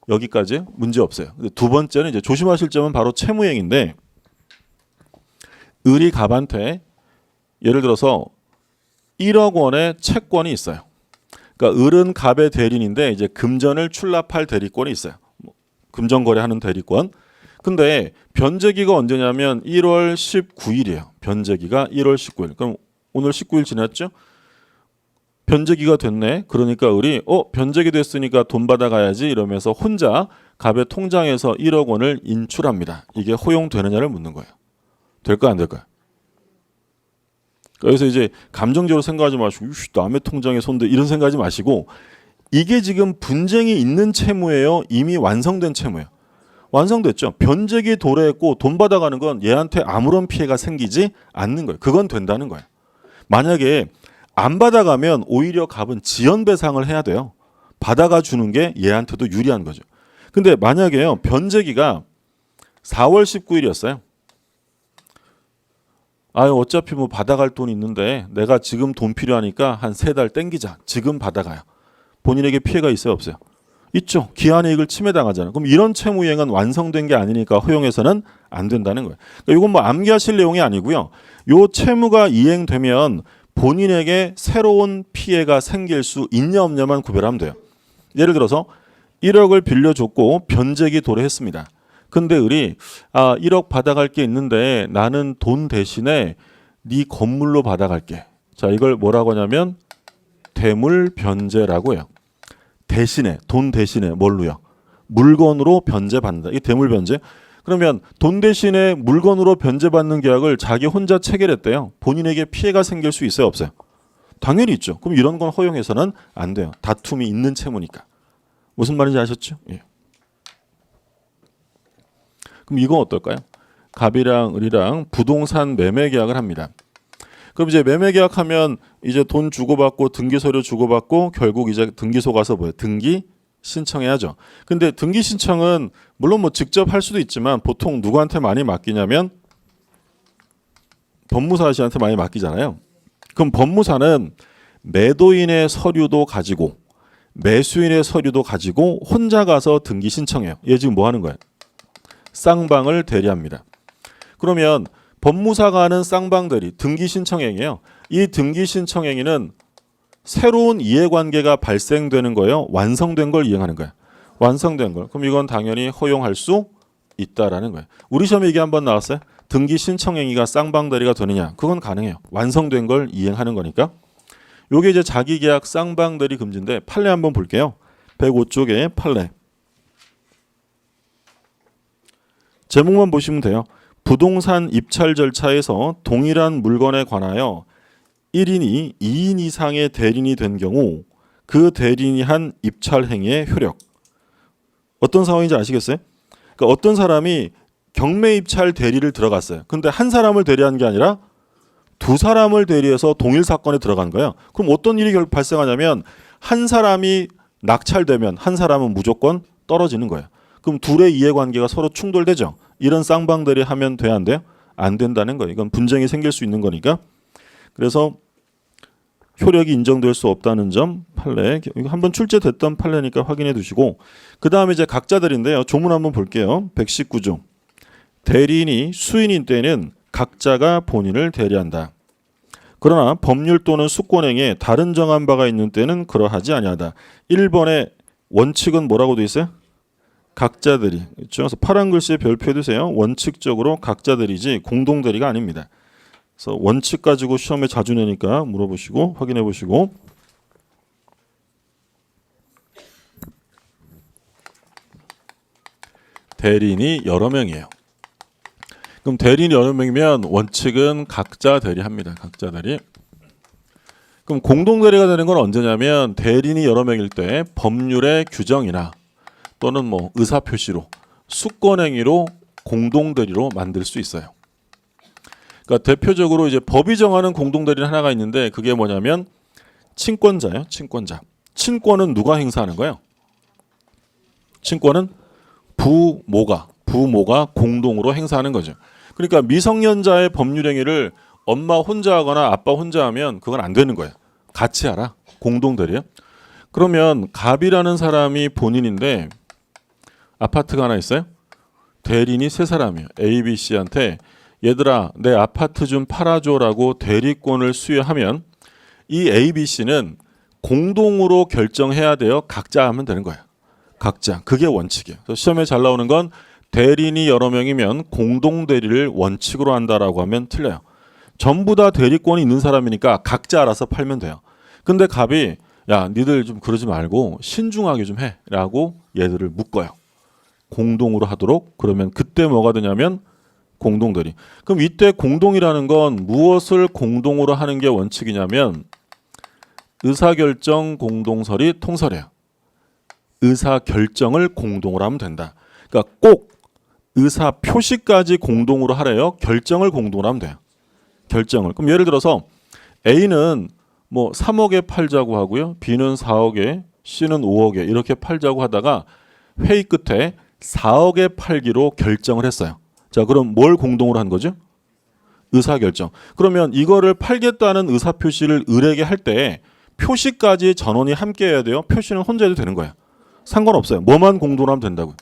여기까지 문제 없어요. 두 번째는 이제 조심하실 점은 바로 채무행위인데 을이 갑한테 예를 들어서 1억 원의 채권이 있어요. 그러니까 을은 갑의 대리인인데 이제 금전을 출납할 대리권이 있어요. 금전 거래하는 대리권. 근데 변제기가 언제냐면 1월 19일이에요. 변제기가 1월 19일. 그럼 오늘 19일 지났죠? 변제기가 됐네. 그러니까 을이 변제기 됐으니까 돈 받아가야지 이러면서 혼자 갑의 통장에서 1억 원을 인출합니다. 이게 허용되느냐를 묻는 거예요. 될까 안 될까요? 그래서 이제 감정적으로 생각하지 마시고 남의 통장에 손대 이런 생각하지 마시고 이게 지금 분쟁이 있는 채무예요? 이미 완성된 채무예요? 완성됐죠. 변제기 도래했고 돈 받아가는 건 얘한테 아무런 피해가 생기지 않는 거예요. 그건 된다는 거예요. 만약에 안 받아가면 오히려 갑은 지연배상을 해야 돼요. 받아가 주는 게 얘한테도 유리한 거죠. 근데 만약에요. 변제기가 4월 19일이었어요. 어차피 뭐 받아갈 돈이 있는데 내가 지금 돈 필요하니까 한 3달 땡기자. 지금 받아가요. 본인에게 피해가 있어요 없어요? 있죠. 기한의 이익을 침해당하잖아요. 그럼 이런 채무이행은 완성된 게 아니니까 허용해서는 안 된다는 거예요. 그러니까 이건 뭐 암기하실 내용이 아니고요. 요 채무가 이행되면 본인에게 새로운 피해가 생길 수 있냐 없냐만 구별하면 돼요. 예를 들어서 1억을 빌려줬고 변제기 도래했습니다. 근데 을이 1억 받아갈 게 있는데 나는 돈 대신에 네 건물로 받아갈게. 자, 이걸 뭐라고 하냐면 대물 변제라고 해요. 대신에 돈 대신에 뭘로요? 물건으로 변제받는다. 이게 대물 변제. 그러면 돈 대신에 물건으로 변제받는 계약을 자기 혼자 체결했대요. 본인에게 피해가 생길 수 있어요 없어요? 당연히 있죠. 그럼 이런 건 허용해서는 안 돼요. 다툼이 있는 채무니까. 무슨 말인지 아셨죠? 예. 그럼 이건 어떨까요? 갑이랑 을이랑 부동산 매매 계약을 합니다. 그럼 이제 매매 계약하면 이제 돈 주고받고 등기 서류 주고받고 결국 이제 등기소 가서 뭐예요? 등기 신청해야죠. 근데 등기 신청은 물론 뭐 직접 할 수도 있지만 보통 누구한테 많이 맡기냐면 법무사 아저씨한테 많이 맡기잖아요. 그럼 법무사는 매도인의 서류도 가지고 매수인의 서류도 가지고 혼자 가서 등기 신청해요. 얘 지금 뭐 하는 거예요? 쌍방을 대리합니다. 그러면 법무사가 하는 쌍방 대리 등기 신청행위예요. 이 등기 신청행위는 새로운 이해관계가 발생되는 거예요. 완성된 걸 이행하는 거예요. 완성된 걸. 그럼 이건 당연히 허용할 수 있다라는 거예요. 우리 시험에 이게 한번 나왔어요. 등기 신청행위가 쌍방 대리가 되느냐? 그건 가능해요. 완성된 걸 이행하는 거니까. 요게 이제 자기계약 쌍방 대리 금지인데 판례 한번 볼게요. 105쪽에 판례. 제목만 보시면 돼요. 부동산 입찰 절차에서 동일한 물건에 관하여 1인이 2인 이상의 대리인이 된 경우 그 대리인이 한 입찰 행위의 효력. 어떤 상황인지 아시겠어요? 그러니까 어떤 사람이 경매 입찰 대리를 들어갔어요. 근데 한 사람을 대리한 게 아니라 두 사람을 대리해서 동일 사건에 들어간 거예요. 그럼 어떤 일이 발생하냐면 한 사람이 낙찰되면 한 사람은 무조건 떨어지는 거예요. 그럼 둘의 이해관계가 서로 충돌되죠. 이런 쌍방대리 하면 돼야 안 돼요? 안 된다는 거예요. 이건 분쟁이 생길 수 있는 거니까. 그래서 효력이 인정될 수 없다는 점 판례. 이거 한번 출제됐던 판례니까 확인해 두시고 그 다음에 이제 각자들인데요. 조문 한번 볼게요. 119조. 대리인이 수인인 때는 각자가 본인을 대리한다. 그러나 법률 또는 수권행에 다른 정한 바가 있는 때는 그러하지 아니하다. 1번의 원칙은 뭐라고 돼 있어요? 각자들이. 그렇죠? 그래서 파란 글씨에 별표해 두세요. 원칙적으로 각자들이지 공동대리가 아닙니다. 그래서 원칙 가지고 시험에 자주 내니까 물어보시고 확인해 보시고. 대리인이 여러 명이에요. 그럼 대리인이 여러 명이면 원칙은 각자 대리합니다. 각자 대리. 그럼 공동대리가 되는 건 언제냐면 대리인이 여러 명일 때 법률의 규정이나 또는 뭐 의사표시로 수권행위로 공동대리로 만들 수 있어요. 그러니까 대표적으로 이제 법이 정하는 공동대리는 하나가 있는데 그게 뭐냐면 친권자예요. 친권자. 친권은 누가 행사하는 거예요? 친권은 부모가 공동으로 행사하는 거죠. 그러니까 미성년자의 법률 행위를 엄마 혼자 하거나 아빠 혼자 하면 그건 안 되는 거예요. 같이 하라. 공동대리요. 그러면 갑이라는 사람이 본인인데 아파트가 하나 있어요. 대리인이 세 사람이에요. A, B, C한테 얘들아 내 아파트 좀 팔아줘라고 대리권을 수여하면 이 A, B, C는 공동으로 결정해야 돼요. 각자 하면 되는 거예요. 각자. 그게 원칙이에요. 그래서 시험에 잘 나오는 건 대리인이 여러 명이면 공동대리를 원칙으로 한다라고 하면 틀려요. 전부 다 대리권이 있는 사람이니까 각자 알아서 팔면 돼요. 근데 갑이 야 니들 좀 그러지 말고 신중하게 좀 해라고 얘들을 묶어요. 공동으로 하도록. 그러면 그때 뭐가 되냐면 공동대리. 그럼 이때 공동이라는 건 무엇을 공동으로 하는 게 원칙이냐면 의사결정 공동설이 통설이에요. 의사결정을 공동으로 하면 된다. 그러니까 꼭 의사표시까지 공동으로 하래요. 결정을 공동으로 하면 돼요. 결정을. 그럼 예를 들어서 A는 뭐 3억에 팔자고 하고요. B는 4억에, C는 5억에 이렇게 팔자고 하다가 회의 끝에 4억에 팔기로 결정을 했어요. 자, 그럼 뭘 공동으로 한 거죠? 의사결정. 그러면 이거를 팔겠다는 의사표시를 을에게 할 때 표시까지 전원이 함께 해야 돼요. 표시는 혼자 해도 되는 거예요. 상관없어요. 뭐만 공동으로 하면 된다고요.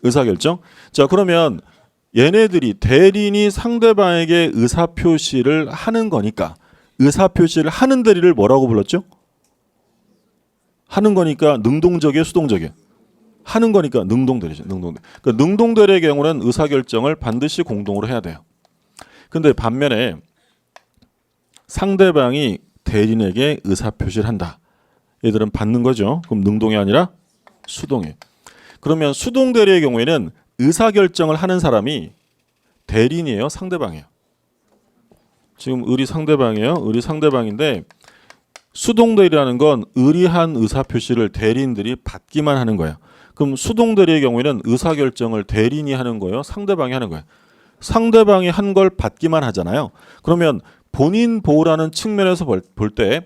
의사결정. 자, 그러면 얘네들이 대리인이 상대방에게 의사표시를 하는 거니까 의사표시를 하는 대리를 뭐라고 불렀죠? 하는 거니까 능동적이에요, 수동적이에요? 하는 거니까 능동대리죠. 능동대리. 그러니까 능동대리의 경우는 의사결정을 반드시 공동으로 해야 돼요. 근데 반면에 상대방이 대리인에게 의사표시를 한다. 얘들은 받는 거죠. 그럼 능동이 아니라 수동이에요. 그러면 수동대리의 경우에는 의사결정을 하는 사람이 대리인이에요, 상대방이에요? 지금 을이 상대방이에요. 을이 상대방인데 수동대리라는 건 의리한 의사표시를 대리인들이 받기만 하는 거예요. 그럼 수동대리의 경우에는 의사결정을 대리인이 하는 거예요, 상대방이 하는 거예요? 상대방이 한 걸 받기만 하잖아요. 그러면 본인 보호라는 측면에서 볼 때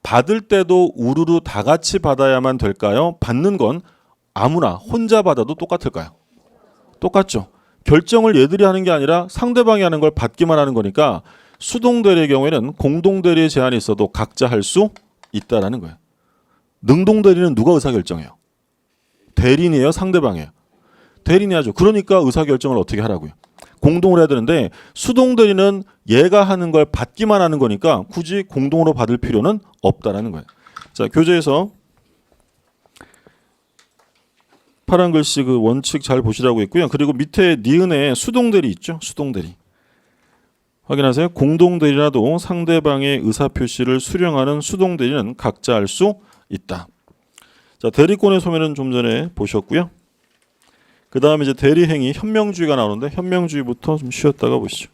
받을 때도 우르르 다 같이 받아야만 될까요? 받는 건 아무나 혼자 받아도 똑같을까요? 똑같죠. 결정을 얘들이 하는 게 아니라 상대방이 하는 걸 받기만 하는 거니까 수동대리의 경우에는 공동대리의 제한이 있어도 각자 할 수 있다라는 거예요. 능동대리는 누가 의사결정해요? 대리인이에요? 상대방이에요? 대리인이 하죠. 그러니까 의사결정을 어떻게 하라고요? 공동으로 해야 되는데 수동대리는 얘가 하는 걸 받기만 하는 거니까 굳이 공동으로 받을 필요는 없다라는 거예요. 자, 교재에서 파란 글씨 그 원칙 잘 보시라고 했고요. 그리고 밑에 니은에 수동대리 있죠. 수동대리. 확인하세요. 공동대리라도 상대방의 의사표시를 수령하는 수동대리는 각자 할 수 있다. 자, 대리권의 소멸은 좀 전에 보셨고요. 그 다음에 이제 대리행위 현명주의가 나오는데 현명주의부터 좀 쉬었다가 보시죠.